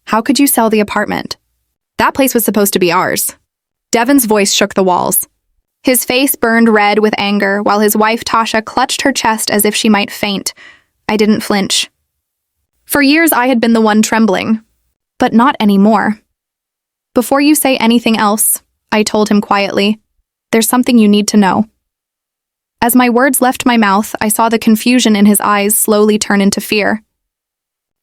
How could you sell the apartment? That place was supposed to be ours. Devin's voice shook the walls. His face burned red with anger, while his wife Tasha clutched her chest as if she might faint. I didn't flinch. For years I had been the one trembling, but not anymore. Before you say anything else, I told him quietly, there's something you need to know. As my words left my mouth, I saw the confusion in his eyes slowly turn into fear.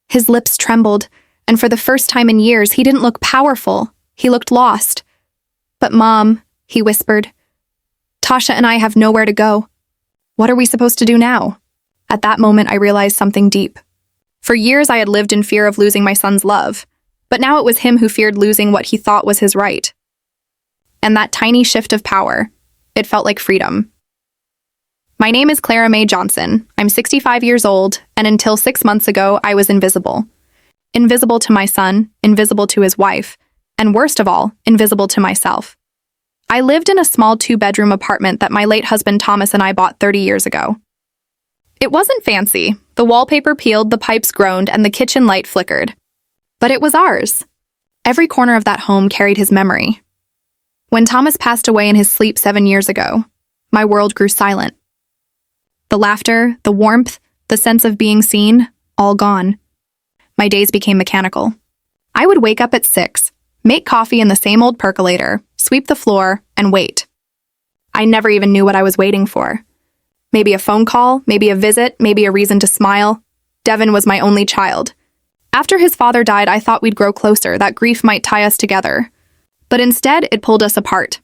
His lips trembled, and for the first time in years, he didn't look powerful. He looked lost. But Mom, he whispered, Tasha and I have nowhere to go. What are we supposed to do now? At that moment, I realized something deep. For years, I had lived in fear of losing my son's love, but now it was him who feared losing what he thought was his right. And that tiny shift of power, it felt like freedom. My name is Clara Mae Johnson. I'm 65 years old, and until 6 months ago, I was invisible. Invisible to my son, invisible to his wife, and worst of all, invisible to myself. I lived in a small 2-bedroom apartment that my late husband Thomas and I bought 30 years ago. It wasn't fancy. The wallpaper peeled, the pipes groaned, and the kitchen light flickered. But it was ours. Every corner of that home carried his memory. When Thomas passed away in his sleep 7 years ago, my world grew silent. The laughter, the warmth, the sense of being seen, all gone. My days became mechanical. I would wake up at 6, make coffee in the same old percolator, sweep the floor, and wait. I never even knew what I was waiting for. Maybe a phone call, maybe a visit, maybe a reason to smile. Devin was my only child. After his father died, I thought we'd grow closer, that grief might tie us together. But instead, it pulled us apart.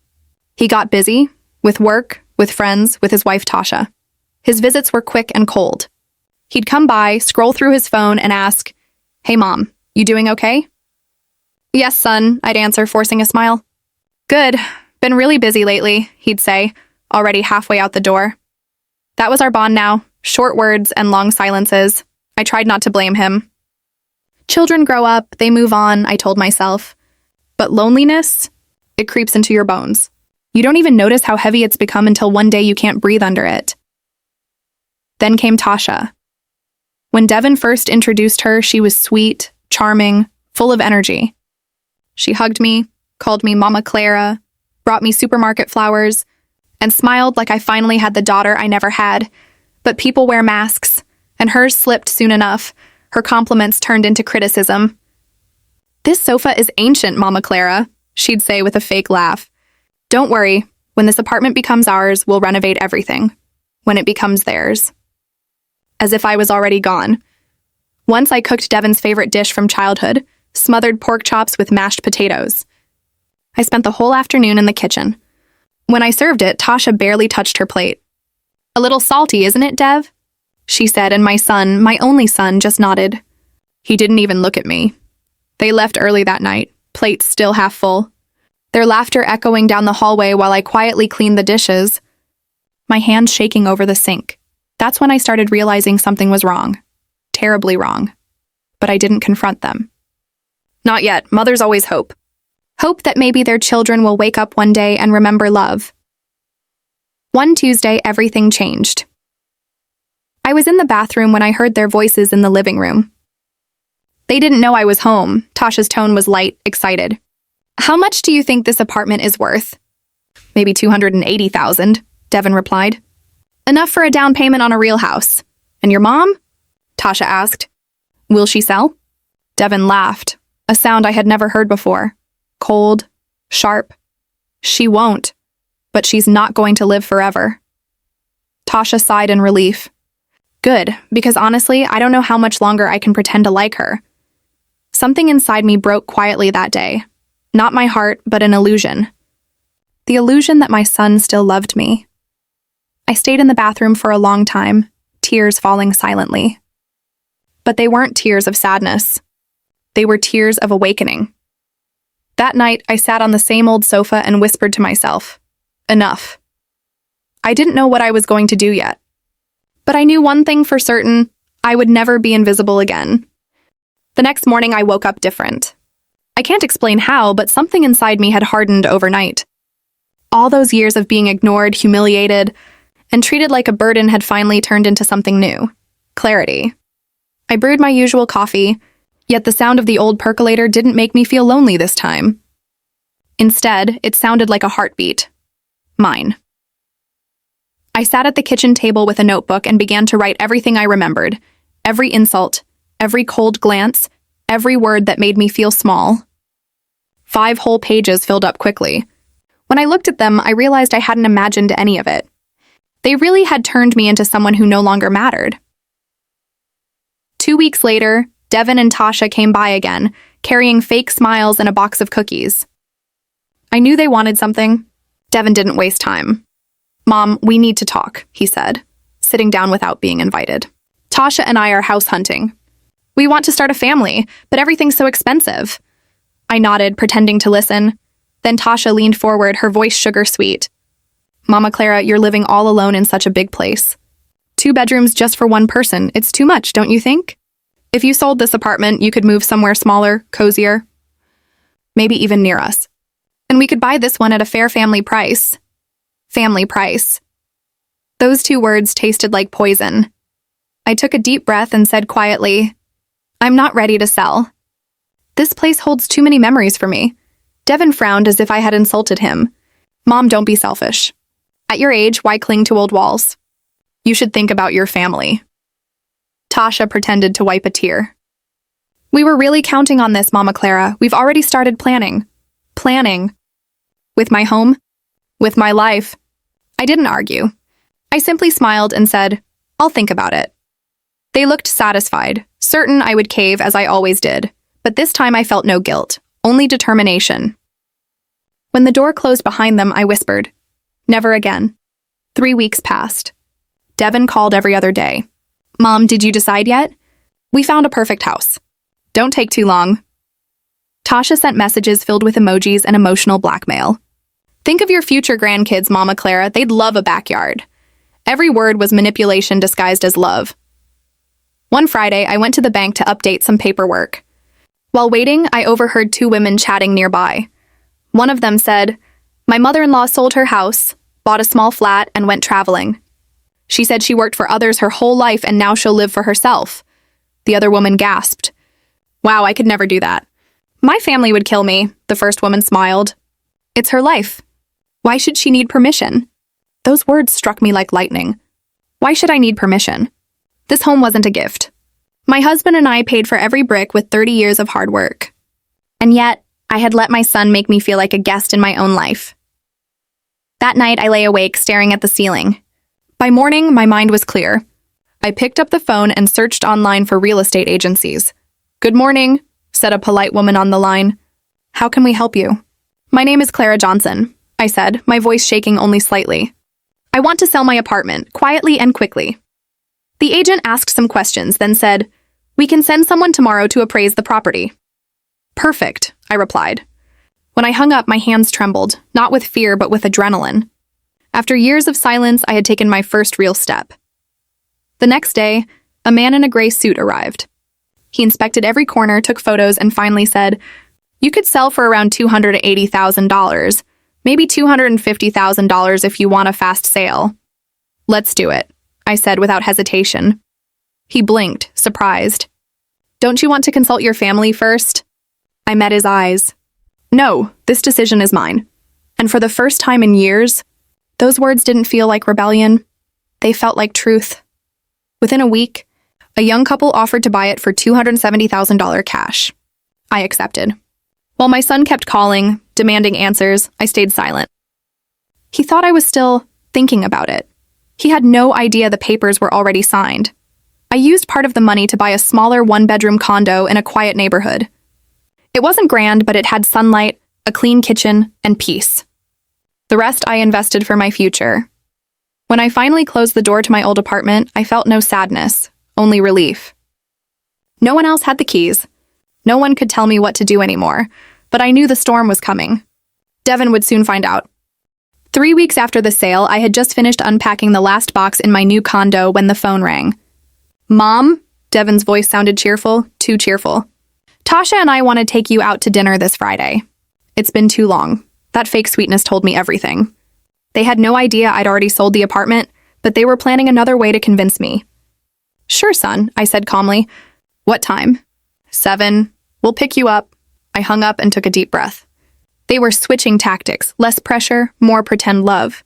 He got busy, with work, with friends, with his wife Tasha. His visits were quick and cold. He'd come by, scroll through his phone, and ask, "Hey Mom, you doing okay?" "Yes, son," I'd answer, forcing a smile. "Good. Been really busy lately," he'd say, already halfway out the door. That was our bond now, short words and long silences. I tried not to blame him. Children grow up, they move on, I told myself. But loneliness, it creeps into your bones. You don't even notice how heavy it's become until one day you can't breathe under it. Then came Tasha. When Devin first introduced her, she was sweet, charming, full of energy. She hugged me, called me Mama Clara, brought me supermarket flowers, and smiled like I finally had the daughter I never had. But people wear masks, and hers slipped soon enough. Her compliments turned into criticism. "This sofa is ancient, Mama Clara," she'd say with a fake laugh. "Don't worry, when this apartment becomes ours, we'll renovate everything. When it becomes theirs." As if I was already gone. Once I cooked Devin's favorite dish from childhood, smothered pork chops with mashed potatoes. I spent the whole afternoon in the kitchen. When I served it, Tasha barely touched her plate. "A little salty, isn't it, Dev?" she said, and my son, my only son, just nodded. He didn't even look at me. They left early that night, plates still half full. Their laughter echoing down the hallway while I quietly cleaned the dishes. My hands shaking over the sink. That's when I started realizing something was wrong. Terribly wrong. But I didn't confront them. Not yet. Mothers always hope. Hope that maybe their children will wake up one day and remember love. One Tuesday, everything changed. I was in the bathroom when I heard their voices in the living room. They didn't know I was home. Tasha's tone was light, excited. "How much do you think this apartment is worth?" "Maybe $280,000, Devin replied. "Enough for a down payment on a real house. And your mom?" Tasha asked. "Will she sell?" Devin laughed, a sound I had never heard before. Cold, sharp. "She won't, but she's not going to live forever." Tasha sighed in relief. "Good, because honestly, I don't know how much longer I can pretend to like her." Something inside me broke quietly that day. Not my heart, but an illusion. The illusion that my son still loved me. I stayed in the bathroom for a long time, tears falling silently. But they weren't tears of sadness. They were tears of awakening. That night, I sat on the same old sofa and whispered to myself, "Enough." I didn't know what I was going to do yet. But I knew one thing for certain, I would never be invisible again. The next morning, I woke up different. I can't explain how, but something inside me had hardened overnight. All those years of being ignored, humiliated, and treated like a burden had finally turned into something new. Clarity. I brewed my usual coffee. Yet the sound of the old percolator didn't make me feel lonely this time. Instead, it sounded like a heartbeat. Mine. I sat at the kitchen table with a notebook and began to write everything I remembered. Every insult, every cold glance, every word that made me feel small. 5 whole pages filled up quickly. When I looked at them, I realized I hadn't imagined any of it. They really had turned me into someone who no longer mattered. 2 weeks later, Devin and Tasha came by again, carrying fake smiles and a box of cookies. I knew they wanted something. Devin didn't waste time. "Mom, we need to talk," he said, sitting down without being invited. "Tasha and I are house hunting. We want to start a family, but everything's so expensive." I nodded, pretending to listen. Then Tasha leaned forward, her voice sugar sweet. "Mama Clara, you're living all alone in such a big place. 2 bedrooms just for 1 person. It's too much, don't you think? If you sold this apartment, you could move somewhere smaller, cozier, maybe even near us. And we could buy this one at a fair family price." Family price. Those 2 words tasted like poison. I took a deep breath and said quietly, "I'm not ready to sell. This place holds too many memories for me." Devin frowned as if I had insulted him. "Mom, don't be selfish. At your age, why cling to old walls? You should think about your family." Tasha pretended to wipe a tear. "We were really counting on this, Mama Clara. We've already started planning." Planning? With my home? With my life? I didn't argue. I simply smiled and said, "I'll think about it." They looked satisfied, certain I would cave as I always did, but this time I felt no guilt, only determination. When the door closed behind them, I whispered, "Never again." 3 weeks passed. Devin called every other day. "Mom, did you decide yet? We found a perfect house. Don't take too long." Tasha sent messages filled with emojis and emotional blackmail. "Think of your future grandkids, Mama Clara. They'd love a backyard." Every word was manipulation disguised as love. One Friday, I went to the bank to update some paperwork. While waiting, I overheard 2 women chatting nearby. One of them said, "My mother-in-law sold her house, bought a small flat, and went traveling. She said she worked for others her whole life and now she'll live for herself." The other woman gasped. "Wow, I could never do that." "My family would kill me," the first woman smiled. "It's her life. Why should she need permission?" Those words struck me like lightning. Why should I need permission? This home wasn't a gift. My husband and I paid for every brick with 30 years of hard work. And yet, I had let my son make me feel like a guest in my own life. That night, I lay awake, staring at the ceiling. By morning, my mind was clear. I picked up the phone and searched online for real estate agencies. "Good morning," said a polite woman on the line. "How can we help you?" "My name is Clara Johnson," I said, my voice shaking only slightly. "I want to sell my apartment, quietly and quickly." The agent asked some questions, then said, "We can send someone tomorrow to appraise the property." "Perfect," I replied. When I hung up, my hands trembled, not with fear but with adrenaline. After years of silence, I had taken my first real step. The next day, a man in a gray suit arrived. He inspected every corner, took photos, and finally said, "You could sell for around $280,000, maybe $250,000 if you want a fast sale." "Let's do it," I said without hesitation. He blinked, surprised. "Don't you want to consult your family first?" I met his eyes. "No, this decision is mine." And for the first time in years, those words didn't feel like rebellion. They felt like truth. Within a week, a young couple offered to buy it for $270,000 cash. I accepted. While my son kept calling, demanding answers, I stayed silent. He thought I was still thinking about it. He had no idea the papers were already signed. I used part of the money to buy a smaller 1-bedroom condo in a quiet neighborhood. It wasn't grand, but it had sunlight, a clean kitchen, and peace. The rest I invested for my future. When I finally closed the door to my old apartment, I felt no sadness, only relief. No one else had the keys. No one could tell me what to do anymore, but I knew the storm was coming. Devin would soon find out. 3 weeks after the sale, I had just finished unpacking the last box in my new condo when the phone rang. "Mom?" Devin's voice sounded cheerful, too cheerful. "Tasha and I want to take you out to dinner this Friday." It's been too long. That fake sweetness told me everything. They had no idea I'd already sold the apartment, but they were planning another way to convince me. "Sure, son," I said calmly. "What time?" 7. We'll pick you up. I hung up and took a deep breath. They were switching tactics, less pressure, more pretend love.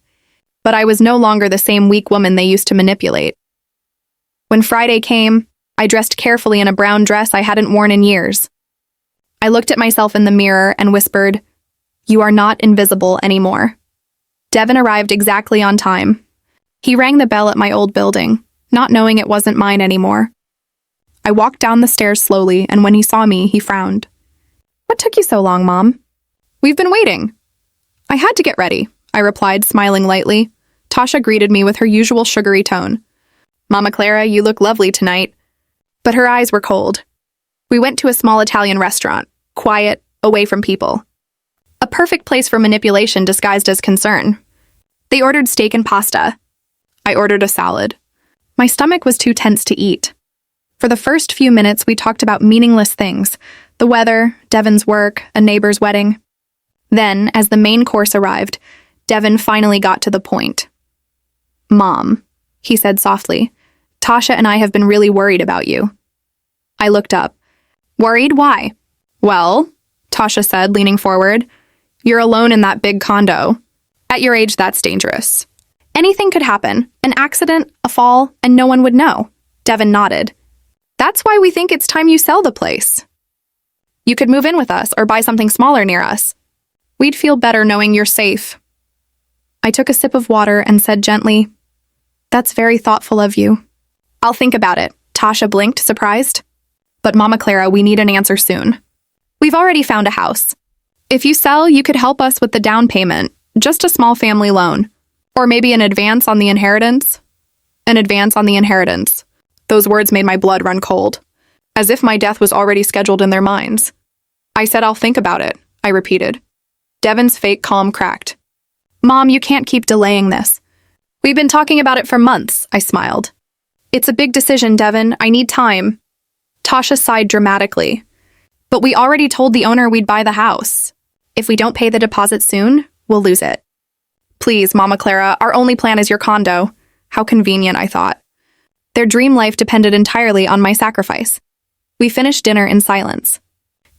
But I was no longer the same weak woman they used to manipulate. When Friday came, I dressed carefully in a brown dress I hadn't worn in years. I looked at myself in the mirror and whispered, "You are not invisible anymore." Devin arrived exactly on time. He rang the bell at my old building, not knowing it wasn't mine anymore. I walked down the stairs slowly, and when he saw me, he frowned. "What took you so long, Mom?" "We've been waiting." "I had to get ready," I replied, smiling lightly. Tasha greeted me with her usual sugary tone. "Mama Clara, you look lovely tonight." But her eyes were cold. We went to a small Italian restaurant, quiet, away from people. A perfect place for manipulation disguised as concern. They ordered steak and pasta. I ordered a salad. My stomach was too tense to eat. For the first few minutes, we talked about meaningless things: the weather, Devin's work, a neighbor's wedding. Then, as the main course arrived, Devin finally got to the point. "Mom," he said softly, "Tasha and I have been really worried about you." I looked up. "Worried? Why?" "Well," Tasha said, leaning forward, "you're alone in that big condo. At your age, that's dangerous. Anything could happen, an accident, a fall, and no one would know." Devin nodded. "That's why we think it's time you sell the place. You could move in with us or buy something smaller near us. We'd feel better knowing you're safe." I took a sip of water and said gently, "That's very thoughtful of you." "I'll think about it." Tasha blinked, surprised. "But Mama Clara, we need an answer soon. We've already found a house. If you sell, you could help us with the down payment, just a small family loan. Or maybe an advance on the inheritance." An advance on the inheritance. Those words made my blood run cold, as if my death was already scheduled in their minds. "I said I'll think about it," I repeated. Devin's fake calm cracked. "Mom, you can't keep delaying this." "We've been talking about it for months," I smiled. "It's a big decision, Devin. I need time." Tasha sighed dramatically. "But we already told the owner we'd buy the house. If we don't pay the deposit soon, we'll lose it." "Please, Mama Clara, our only plan is your condo." How convenient, I thought. Their dream life depended entirely on my sacrifice. We finished dinner in silence.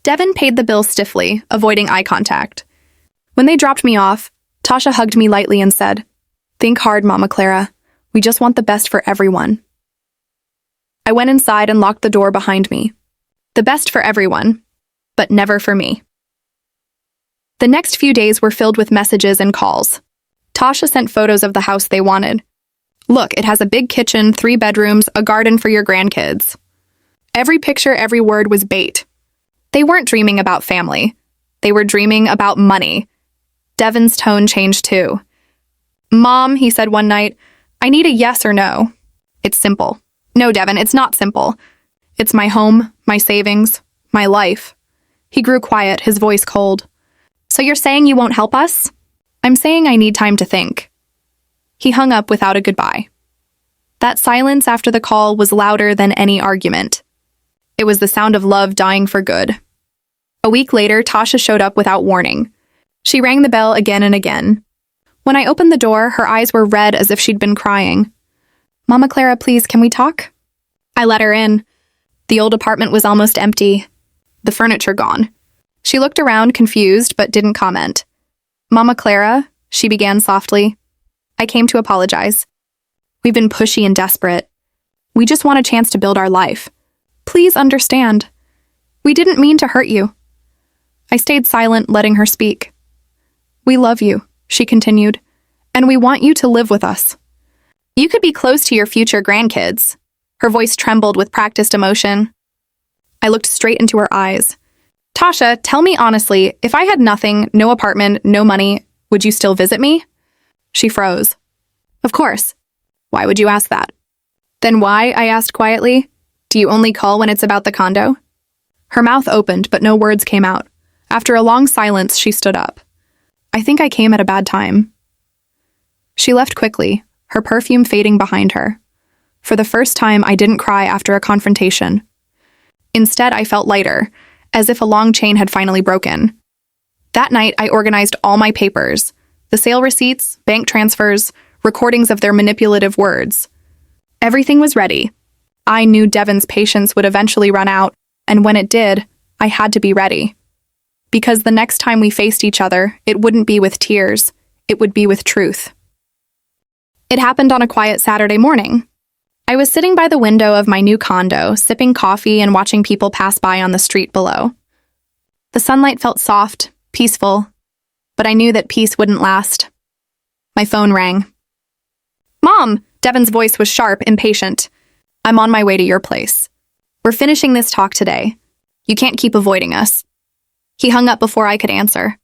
Devin paid the bill stiffly, avoiding eye contact. When they dropped me off, Tasha hugged me lightly and said, "Think hard, Mama Clara. We just want the best for everyone." I went inside and locked the door behind me. The best for everyone, but never for me. The next few days were filled with messages and calls. Tasha sent photos of the house they wanted. "Look, it has a big kitchen, 3 bedrooms, a garden for your grandkids." Every picture, every word was bait. They weren't dreaming about family. They were dreaming about money. Devin's tone changed too. "Mom," he said one night, "I need a yes or no." "It's simple." "No, Devin, it's not simple. It's my home, my savings, my life." He grew quiet, his voice cold. "So you're saying you won't help us?" "I'm saying I need time to think." He hung up without a goodbye. That silence after the call was louder than any argument. It was the sound of love dying for good. A week later, Tasha showed up without warning. She rang the bell again and again. When I opened the door, her eyes were red as if she'd been crying. "Mama Clara, please, can we talk?" I let her in. The old apartment was almost empty. The furniture gone. She looked around, confused, but didn't comment. "Mama Clara," she began softly. "I came to apologize. We've been pushy and desperate. We just want a chance to build our life. Please understand. We didn't mean to hurt you." I stayed silent, letting her speak. "We love you," she continued, "and we want you to live with us. You could be close to your future grandkids." Her voice trembled with practiced emotion. I looked straight into her eyes. "Tasha, tell me honestly, if I had nothing, no apartment, no money, would you still visit me?" She froze. "Of course." "Why would you ask that?" "Then why," I asked quietly, "do you only call when it's about the condo?" Her mouth opened, but no words came out. After a long silence, she stood up. "I think I came at a bad time." She left quickly, her perfume fading behind her. For the first time, I didn't cry after a confrontation. Instead, I felt lighter, as if a long chain had finally broken. That night, I organized all my papers, the sale receipts, bank transfers, recordings of their manipulative words. Everything was ready. I knew Devin's patience would eventually run out, And when it did, I had to be ready. Because the next time we faced each other, it wouldn't be with tears, it would be with truth. It happened on a quiet Saturday morning. I was sitting by the window of my new condo, sipping coffee and watching people pass by on the street below. The sunlight felt soft, peaceful, but I knew that peace wouldn't last. My phone rang. "Mom!" Devin's voice was sharp, impatient. "I'm on my way to your place. We're finishing this talk today. You can't keep avoiding us." He hung up before I could answer.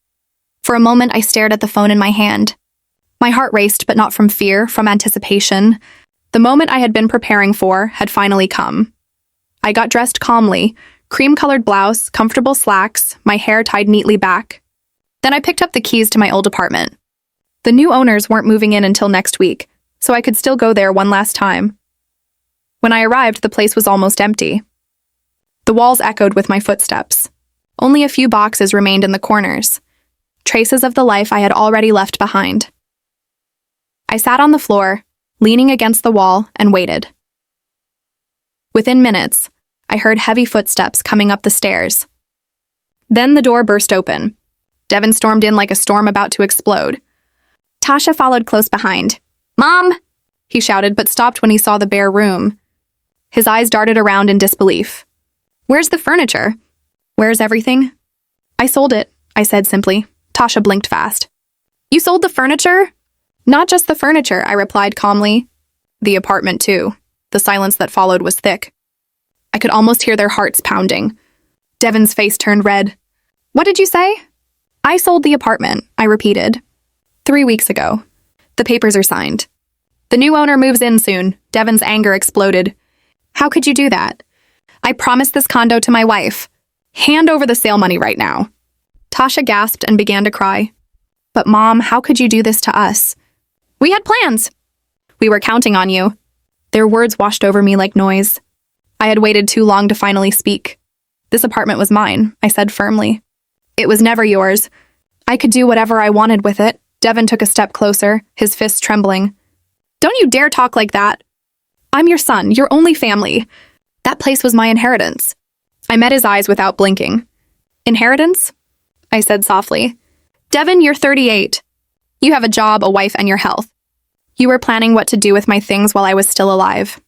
For a moment, I stared at the phone in my hand. My heart raced, but not from fear, from anticipation. The moment I had been preparing for had finally come. I got dressed calmly, cream-colored blouse, comfortable slacks, my hair tied neatly back. Then I picked up the keys to my old apartment. The new owners weren't moving in until next week, so I could still go there one last time. When I arrived, the place was almost empty. The walls echoed with my footsteps. Only a few boxes remained in the corners, traces of the life I had already left behind. I sat on the floor, leaning against the wall, and waited. Within minutes, I heard heavy footsteps coming up the stairs. Then the door burst open. Devin stormed in like a storm about to explode. Tasha followed close behind. "Mom!" he shouted, but stopped when he saw the bare room. His eyes darted around in disbelief. "Where's the furniture? Where's everything?" "I sold it," I said simply. Tasha blinked fast. "You sold the furniture?" "Not just the furniture," I replied calmly. "The apartment, too." The silence that followed was thick. I could almost hear their hearts pounding. Devin's face turned red. "What did you say?" "I sold the apartment," I repeated. 3 weeks ago. The papers are signed. The new owner moves in soon. Devin's anger exploded. "How could you do that? I promised this condo to my wife. Hand over the sale money right now." Tasha gasped and began to cry. "But Mom, how could you do this to us? We had plans. We were counting on you." Their words washed over me like noise. I had waited too long to finally speak. "This apartment was mine," I said firmly. "It was never yours. I could do whatever I wanted with it." Devin took a step closer, his fists trembling. "Don't you dare talk like that. I'm your son, your only family. That place was my inheritance." I met his eyes without blinking. "Inheritance?" I said softly. "Devin, you're 38. You have a job, a wife, and your health. You were planning what to do with my things while I was still alive.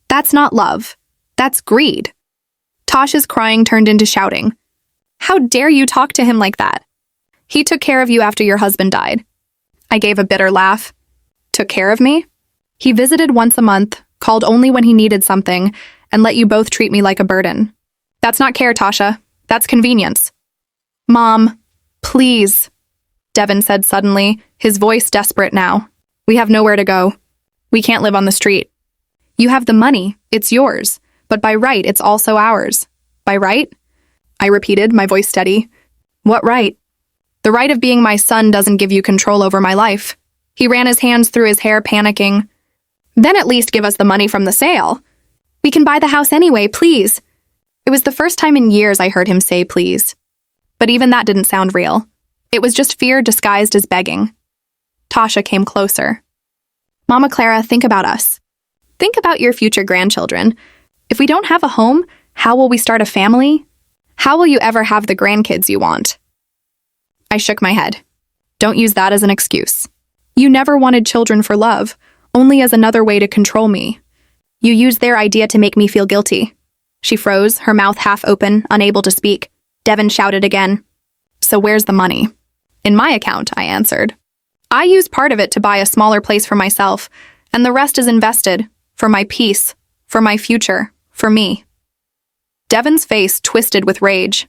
That's not love. That's greed." Tasha's crying turned into shouting. "How dare you talk to him like that? He took care of you after your husband died." I gave a bitter laugh. "Took care of me?" "He visited once a month, called only when he needed something, and let you both treat me like a burden." "That's not care, Tasha. That's convenience." "Mom, please," Devin said suddenly, his voice desperate now. "We have nowhere to go. We can't live on the street. You have the money. It's yours. But by right, it's also ours." "By right?" I repeated, my voice steady. "What right?" "The right of being my son doesn't give you control over my life." He ran his hands through his hair, panicking. "Then at least give us the money from the sale. We can buy the house anyway, please." It was the first time in years I heard him say please. But even that didn't sound real. It was just fear disguised as begging. Tasha came closer. "Mama Clara, think about us. Think about your future grandchildren. If we don't have a home, how will we start a family? How will you ever have the grandkids you want?" I shook my head. "Don't use that as an excuse. You never wanted children for love, only as another way to control me. You used their idea to make me feel guilty." She froze, her mouth half open, unable to speak. Devin shouted again. "So where's the money?" "In my account," I answered. "I used part of it to buy a smaller place for myself, and the rest is invested, for my peace, for my future, for me." Devin's face twisted with rage.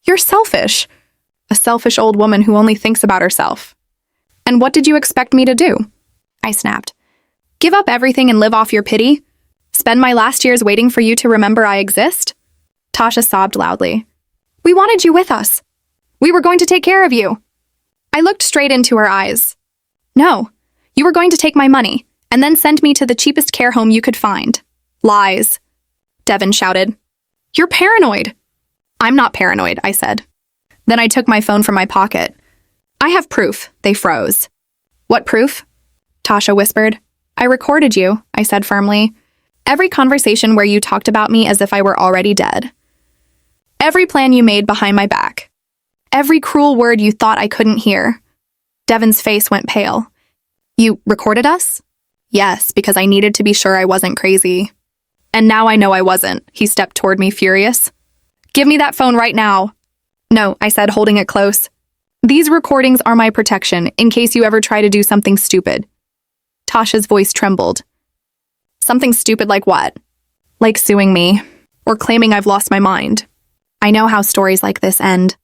"You're selfish. A selfish old woman who only thinks about herself. And what did you expect me to do?" I snapped. "Give up everything and live off your pity? Spend my last years waiting for you to remember I exist?" Tasha sobbed loudly. "We wanted you with us. We were going to take care of you." I looked straight into her eyes. "No, you were going to take my money and then send me to the cheapest care home you could find." "Lies," Devin shouted. "You're paranoid." "I'm not paranoid," I said. Then I took my phone from my pocket. "I have proof." They froze. "What proof?" Tasha whispered. "I recorded you," I said firmly. "Every conversation where you talked about me as if I were already dead. Every plan you made behind my back. Every cruel word you thought I couldn't hear. Devin's face went pale. You recorded us? Yes, because I needed to be sure I wasn't crazy. And now I know I wasn't. He stepped toward me, furious. Give me that phone right now. No, I said, holding it close. These recordings are my protection, in case you ever try to do something stupid. Tasha's voice trembled. Something stupid like what? Like suing me, or claiming I've lost my mind. I know how stories like this end.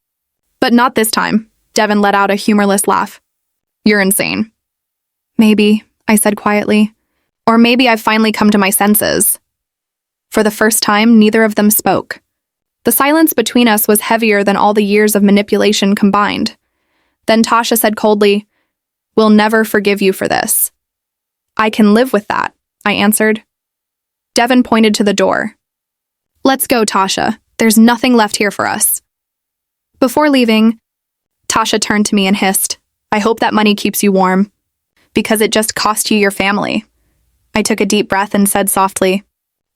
But not this time. Devin let out a humorless laugh. You're insane. Maybe, I said quietly. Or maybe I've finally come to my senses. For the first time, neither of them spoke. The silence between us was heavier than all the years of manipulation combined. Then Tasha said coldly, We'll never forgive you for this. I can live with that, I answered. Devin pointed to the door. Let's go, Tasha. There's nothing left here for us. Before leaving, Tasha turned to me and hissed, I hope that money keeps you warm. Because it just cost you your family. I took a deep breath and said softly,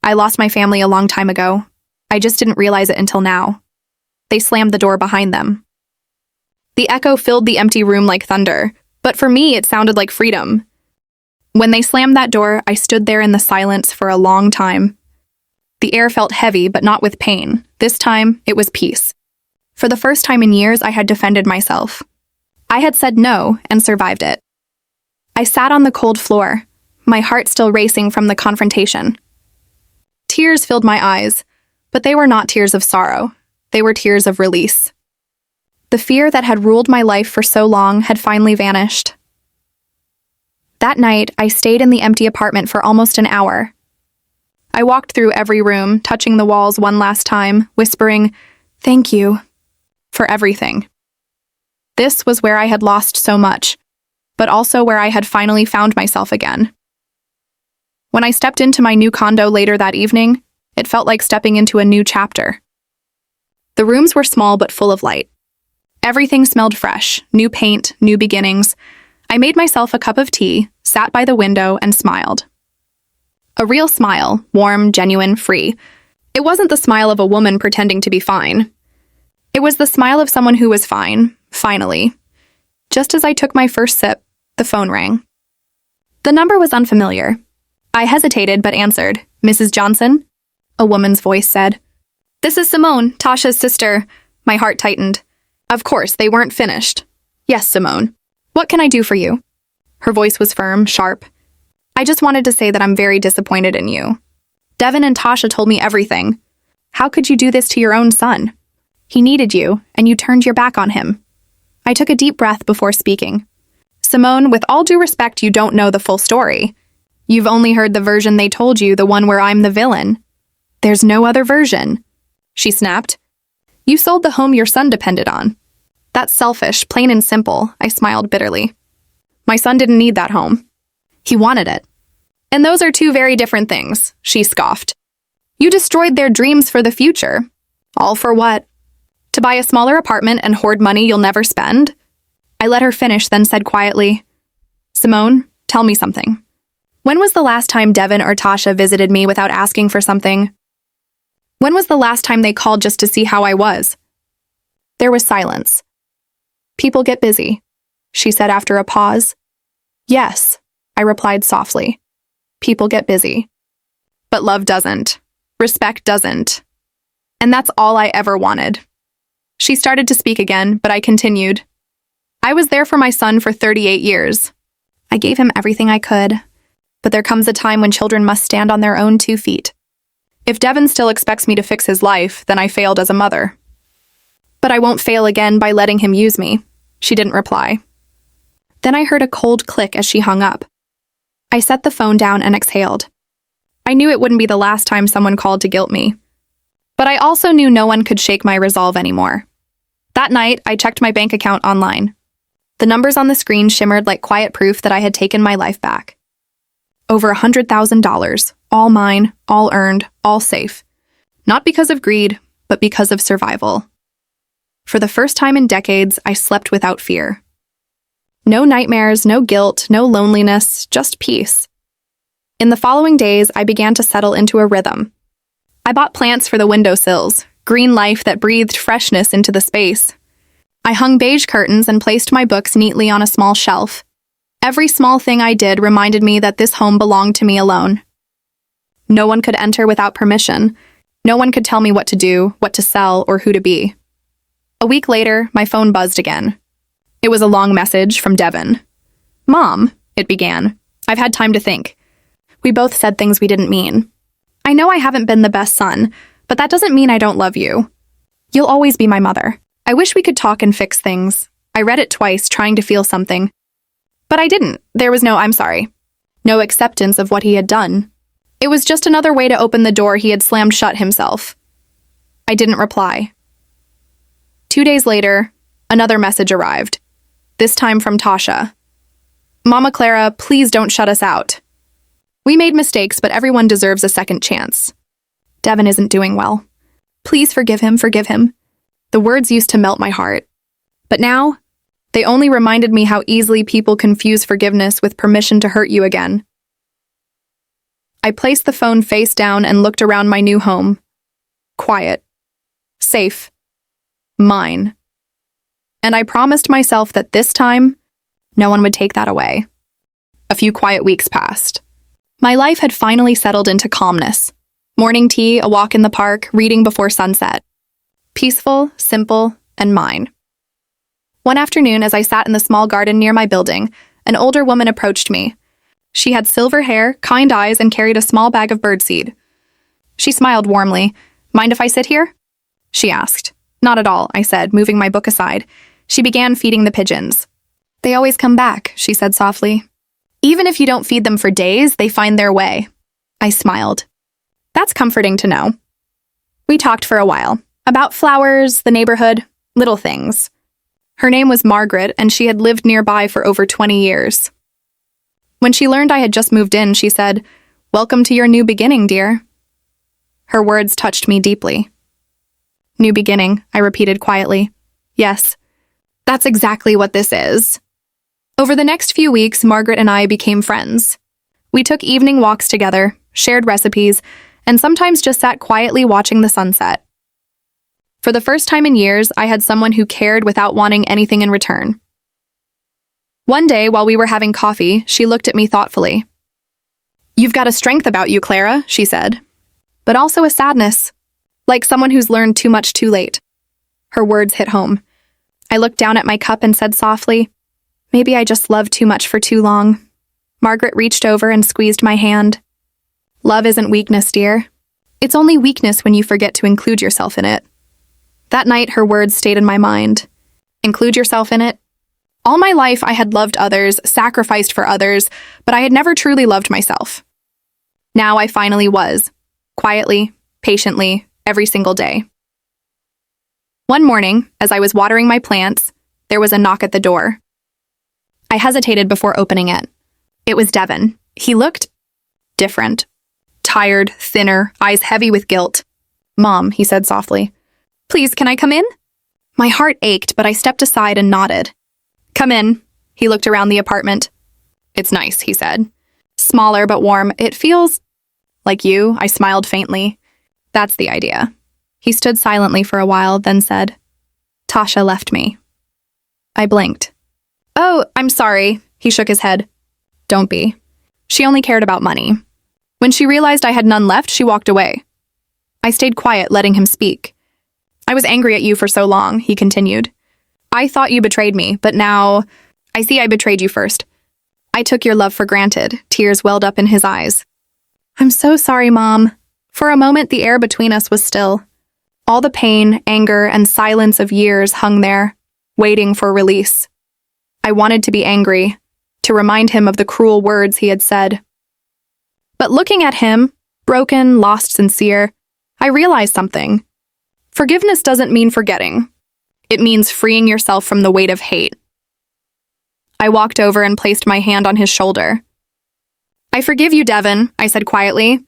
I lost my family a long time ago. I just didn't realize it until now. They slammed the door behind them. The echo filled the empty room like thunder, but for me it sounded like freedom. When they slammed that door, I stood there in the silence for a long time. The air felt heavy, but not with pain. This time, it was peace. For the first time in years, I had defended myself. I had said no and survived it. I sat on the cold floor, my heart still racing from the confrontation. Tears filled my eyes, but they were not tears of sorrow. They were tears of release. The fear that had ruled my life for so long had finally vanished. That night, I stayed in the empty apartment for almost an hour. I walked through every room, touching the walls one last time, whispering, Thank you for everything. This was where I had lost so much, but also where I had finally found myself again. When I stepped into my new condo later that evening, it felt like stepping into a new chapter. The rooms were small but full of light. Everything smelled fresh, new paint, new beginnings. I made myself a cup of tea, sat by the window, and smiled. A real smile, warm, genuine, free. It wasn't the smile of a woman pretending to be fine. It was the smile of someone who was fine, finally. Just as I took my first sip, the phone rang. The number was unfamiliar. I hesitated but answered. Mrs. Johnson? A woman's voice said. This is Simone, Tasha's sister. My heart tightened. Of course, they weren't finished. Yes, Simone. What can I do for you? Her voice was firm, sharp. I just wanted to say that I'm very disappointed in you. Devin and Tasha told me everything. How could you do this to your own son? He needed you, and you turned your back on him. I took a deep breath before speaking. Simone, with all due respect, you don't know the full story. You've only heard the version they told you, the one where I'm the villain. There's no other version. She snapped. You sold the home your son depended on. That's selfish, plain and simple, I smiled bitterly. My son didn't need that home. He wanted it. And those are two very different things, she scoffed. You destroyed their dreams for the future. All for what? To buy a smaller apartment and hoard money you'll never spend? I let her finish, then said quietly, Simone, tell me something. When was the last time Devin or Tasha visited me without asking for something? When was the last time they called just to see how I was? There was silence. People get busy, she said after a pause. Yes, I replied softly. People get busy. But love doesn't. Respect doesn't. And that's all I ever wanted. She started to speak again, but I continued. I was there for my son for 38 years. I gave him everything I could. But there comes a time when children must stand on their own 2 feet. If Devin still expects me to fix his life, then I failed as a mother. But I won't fail again by letting him use me. She didn't reply. Then I heard a cold click as she hung up. I set the phone down and exhaled. I knew it wouldn't be the last time someone called to guilt me. But I also knew no one could shake my resolve anymore. That night, I checked my bank account online. The numbers on the screen shimmered like quiet proof that I had taken my life back. Over $100,000, all mine, all earned, all safe. Not because of greed, but because of survival. For the first time in decades, I slept without fear. No nightmares, no guilt, no loneliness, just peace. In the following days, I began to settle into a rhythm. I bought plants for the windowsills, green life that breathed freshness into the space. I hung beige curtains and placed my books neatly on a small shelf. Every small thing I did reminded me that this home belonged to me alone. No one could enter without permission. No one could tell me what to do, what to sell, or who to be. A week later, my phone buzzed again. It was a long message from Devin. "Mom," it began. "I've had time to think. We both said things we didn't mean. I know I haven't been the best son, but that doesn't mean I don't love you. You'll always be my mother. I wish we could talk and fix things." I read it twice, trying to feel something. But I didn't. There was no "I'm sorry." No acceptance of what he had done. It was just another way to open the door he had slammed shut himself. I didn't reply. 2 days later, another message arrived. This time from Tasha. "Mama Clara, please don't shut us out. We made mistakes, but everyone deserves a second chance. Devin isn't doing well. Please forgive him, forgive him." The words used to melt my heart. But now, they only reminded me how easily people confuse forgiveness with permission to hurt you again. I placed the phone face down and looked around my new home. Quiet. Safe. Mine. And I promised myself that this time, no one would take that away. A few quiet weeks passed. My life had finally settled into calmness. Morning tea, a walk in the park, reading before sunset. Peaceful, simple, and mine. One afternoon, as I sat in the small garden near my building, an older woman approached me. She had silver hair, kind eyes, and carried a small bag of birdseed. She smiled warmly. "Mind if I sit here?" she asked. "Not at all," I said, moving my book aside. She began feeding the pigeons. "They always come back," she said softly. "Even if you don't feed them for days, they find their way." I smiled. That's comforting to know. We talked for a while, about flowers, the neighborhood, little things. Her name was Margaret, and she had lived nearby for over 20 years. When she learned I had just moved in, she said, "Welcome to your new beginning, dear." Her words touched me deeply. "New beginning," I repeated quietly. "Yes, that's exactly what this is." Over the next few weeks, Margaret and I became friends. We took evening walks together, shared recipes, and sometimes just sat quietly watching the sunset. For the first time in years, I had someone who cared without wanting anything in return. One day, while we were having coffee, she looked at me thoughtfully. "You've got a strength about you, Clara," she said, "but also a sadness, like someone who's learned too much too late." Her words hit home. I looked down at my cup and said softly, "Maybe I just loved too much for too long." Margaret reached over and squeezed my hand. "Love isn't weakness, dear. It's only weakness when you forget to include yourself in it." That night, her words stayed in my mind. Include yourself in it? All my life, I had loved others, sacrificed for others, but I had never truly loved myself. Now I finally was. Quietly, patiently, every single day. One morning, as I was watering my plants, there was a knock at the door. I hesitated before opening it. It was Devin. He looked different. Tired, thinner, eyes heavy with guilt. "Mom," he said softly. "Please, can I come in?" My heart ached, but I stepped aside and nodded. "Come in." He looked around the apartment. "It's nice," he said. "Smaller but warm. It feels like you." I smiled faintly. "That's the idea." He stood silently for a while, then said, "Tasha left me." I blinked. "Oh, I'm sorry." He shook his head. "Don't be. She only cared about money. When she realized I had none left, she walked away." I stayed quiet, letting him speak. "I was angry at you for so long," he continued. "I thought you betrayed me, but now I see I betrayed you first. I took your love for granted." Tears welled up in his eyes. "I'm so sorry, Mom." For a moment, the air between us was still. All the pain, anger, and silence of years hung there, waiting for release. I wanted to be angry, to remind him of the cruel words he had said. But looking at him, broken, lost, sincere, I realized something. Forgiveness doesn't mean forgetting. It means freeing yourself from the weight of hate. I walked over and placed my hand on his shoulder. "I forgive you, Devin," I said quietly,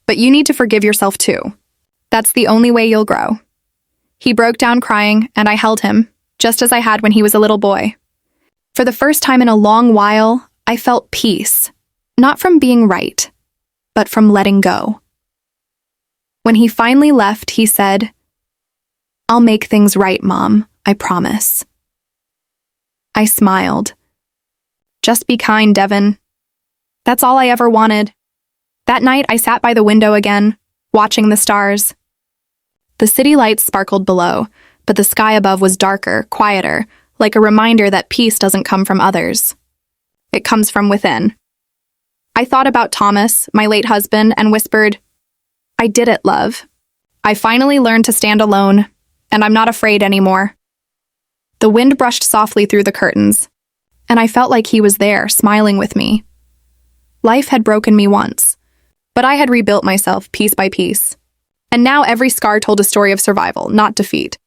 "but you need to forgive yourself too. That's the only way you'll grow." He broke down crying, and I held him, just as I had when he was a little boy. For the first time in a long while, I felt peace, not from being right, but from letting go. When he finally left, he said, I'll make things right, Mom. I promise. I smiled. Just be kind, Devin. That's all I ever wanted. That night, I sat by the window again, watching the stars. The city lights sparkled below, but the sky above was darker, quieter, like a reminder that peace doesn't come from others. It comes from within. I thought about Thomas, my late husband, and whispered, I did it, love. I finally learned to stand alone, and I'm not afraid anymore. The wind brushed softly through the curtains, and I felt like he was there, smiling with me. Life had broken me once, but I had rebuilt myself piece by piece. And now every scar told a story of survival, not defeat.